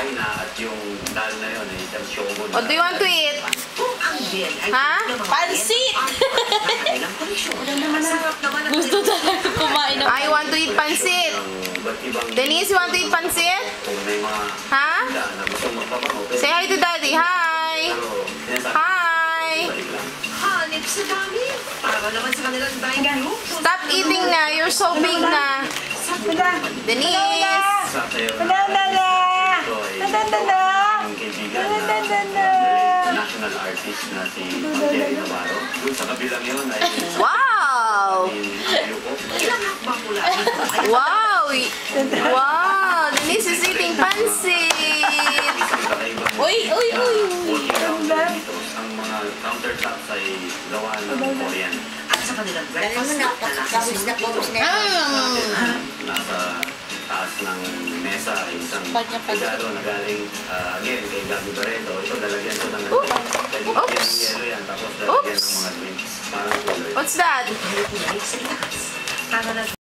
China at yung dal na yun, yung shogun. What do you want to eat? Ha? Pansit! Gusto talaga kumain ng I want to eat pansit. Denise, you want to eat pansit? Ha? Say hi to daddy. Hi! Hi! Hanip sa dami. Para naman sa kanilang dying group. Stop eating na. You're so big na. Denise! National artist na si Jerry Navarro. Doon sa kabilang yun ay... Wow! Wow! Wow! Denise is eating pansit! Uy, uy, uy! Ang mga countertops ay gawa ng Korean. At sa kanilang breakfast na Nasa taas ng mesa ay isang regalo na galing again kay Gabi Barreto. Ito lalagyan ko ng yelo yan tapos lalagyan ng mga drinks. What's that?